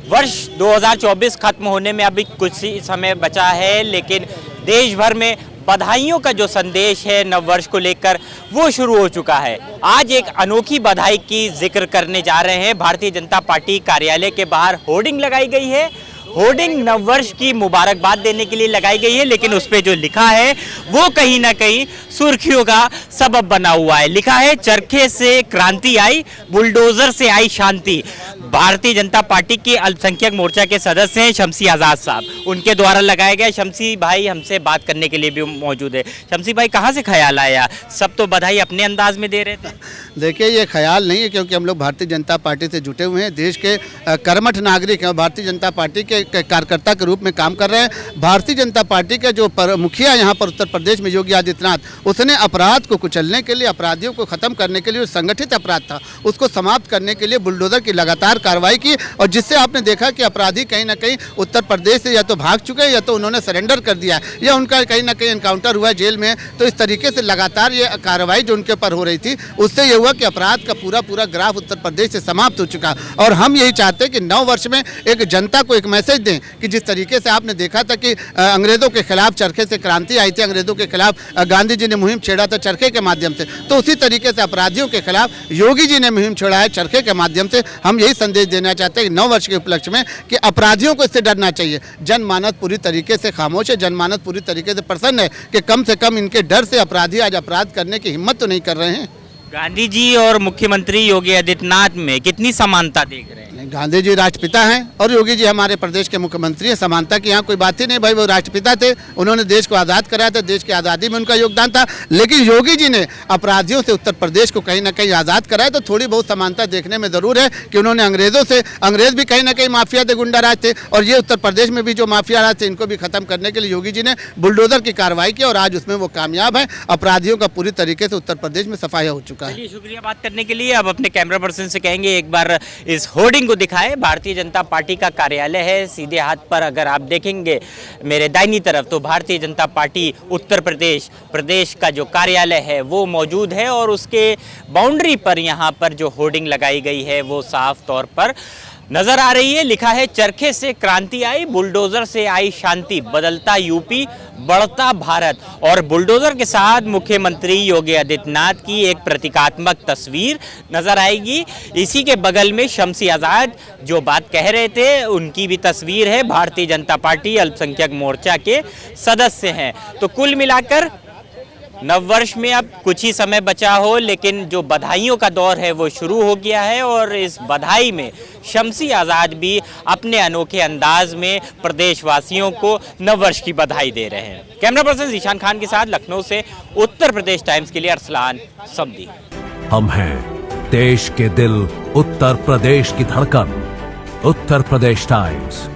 वर्ष 2024 खत्म होने में अभी कुछ ही समय बचा है, लेकिन देश भर में बधाइयों का जो संदेश है नव वर्ष को लेकर वो शुरू हो चुका है। आज एक अनोखी बधाई की जिक्र करने जा रहे हैं। भारतीय जनता पार्टी कार्यालय के बाहर होर्डिंग लगाई गई है। होर्डिंग नववर्ष की मुबारकबाद देने के लिए लगाई गई है, लेकिन उस पे जो लिखा है वो कहीं ना कहीं सुर्खियों का सबब बना हुआ है। लिखा है, चरखे से क्रांति आई, बुलडोजर से आई शांति। भारतीय जनता पार्टी के अल्पसंख्यक मोर्चा के सदस्य हैं शमसी आज़ाद साहब, उनके द्वारा लगाया गया। शमसी भाई हमसे बात करने के लिए भी मौजूद है। शमसी भाई, कहाँ से ख्याल आया? सब तो बधाई अपने अंदाज में दे रहे थे। देखिए, ये ख्याल नहीं है, क्योंकि हम लोग भारतीय जनता पार्टी से जुटे हुए हैं, देश के कर्मठ नागरिक हैं और भारतीय जनता पार्टी के कार्यकर्ता के रूप में काम कर रहे हैं। भारतीय जनता पार्टी का जो मुखिया यहाँ पर उत्तर प्रदेश में योगी आदित्यनाथ, उसने अपराध को कुचलने के लिए, अपराधियों को खत्म करने के लिए, जो संगठित अपराध था उसको समाप्त करने के लिए बुलडोजर की लगातार कार्रवाई की, और जिससे आपने देखा कि अपराधी कहीं ना कहीं उत्तर प्रदेश से या तो भाग चुके हैं या तो उन्होंने सरेंडर कर दिया या उनका कहीं ना कहीं एनकाउंटर हुआ जेल में। तो इस तरीके से लगातार ये कार्रवाई जो उनके ऊपर हो रही थी, उससे ये हुआ कि अपराध का पूरा ग्राफ उत्तर प्रदेश से समाप्त हो चुका। और हम यही चाहते हैं कि नव वर्ष में एक जनता को एक मैसेज दें कि जिस तरीके से आपने देखा था कि अंग्रेजों के खिलाफ चरखे से क्रांति आई थी, अंग्रेजों के खिलाफ गांधी जी ने मुहिम छेड़ा था चरखे के माध्यम से, तो उसी तरीके से अपराधियों के खिलाफ योगी जी ने मुहिम छेड़ा है चरखे के माध्यम से। हम यही संदेश देना चाहते हैं कि नव वर्ष के उपलक्ष्य में कि अपराधियों को इससे डरना चाहिए। जनमानस पूरी तरीके से खामोश है, जनमानस पूरी तरीके से प्रसन्न है कि कम से कम इनके डर से अपराधी आज अपराध करने की हिम्मत तो नहीं कर रहे हैं। गांधी जी और मुख्यमंत्री योगी आदित्यनाथ में कितनी समानता देख रहे हैं? गांधी जी राष्ट्रपिता हैं और योगी जी हमारे प्रदेश के मुख्यमंत्री हैं। समानता की यहाँ कोई बात ही नहीं भाई, वो राष्ट्रपिता थे, उन्होंने देश को आज़ाद कराया था, देश की आज़ादी में उनका योगदान था। लेकिन योगी जी ने अपराधियों से उत्तर प्रदेश को कहीं ना कहीं आज़ाद कराया, तो थोड़ी बहुत समानता देखने में ज़रूर है कि उन्होंने अंग्रेज़ों से, अंग्रेज़ भी कहीं ना कहीं माफिया थे, गुंडा राज थे, और ये उत्तर प्रदेश में भी जो माफिया राज थे इनको भी खत्म करने के लिए योगी जी ने बुलडोजर की कार्रवाई की और आज उसमें वो कामयाब है। अपराधियों का पूरी तरीके से उत्तर प्रदेश में सफाया हो चुका है। शुक्रिया बात करने के लिए। अब अपने कैमरा पर्सन से कहेंगे एक बार इस होर्डिंग को दिखाएं। भारतीय जनता पार्टी का कार्यालय है, सीधे हाथ पर अगर आप देखेंगे मेरे दाहिनी तरफ तो भारतीय जनता पार्टी उत्तर प्रदेश का जो कार्यालय है वो मौजूद है, और उसके बाउंड्री पर यहाँ पर जो होर्डिंग लगाई गई है वो साफ तौर पर नजर आ रही है। लिखा है, चरखे से क्रांति आई, बुलडोजर से आई शांति, बदलता यूपी बढ़ता भारत। और बुलडोजर के साथ मुख्यमंत्री योगी आदित्यनाथ की एक प्रतीकात्मक तस्वीर नजर आएगी। इसी के बगल में शमसी आज़ाद जो बात कह रहे थे उनकी भी तस्वीर है। भारतीय जनता पार्टी अल्पसंख्यक मोर्चा के सदस्य हैं। तो कुल मिलाकर नववर्ष में अब कुछ ही समय बचा हो, लेकिन जो बधाइयों का दौर है वो शुरू हो गया है, और इस बधाई में शमसी आज़ाद भी अपने अनोखे अंदाज में प्रदेशवासियों को नववर्ष की बधाई दे रहे हैं। कैमरा पर्सन ईशान खान के साथ लखनऊ से उत्तर प्रदेश टाइम्स के लिए अरसलान समदी। हम हैं देश के दिल, उत्तर प्रदेश की धड़कन, उत्तर प्रदेश टाइम्स।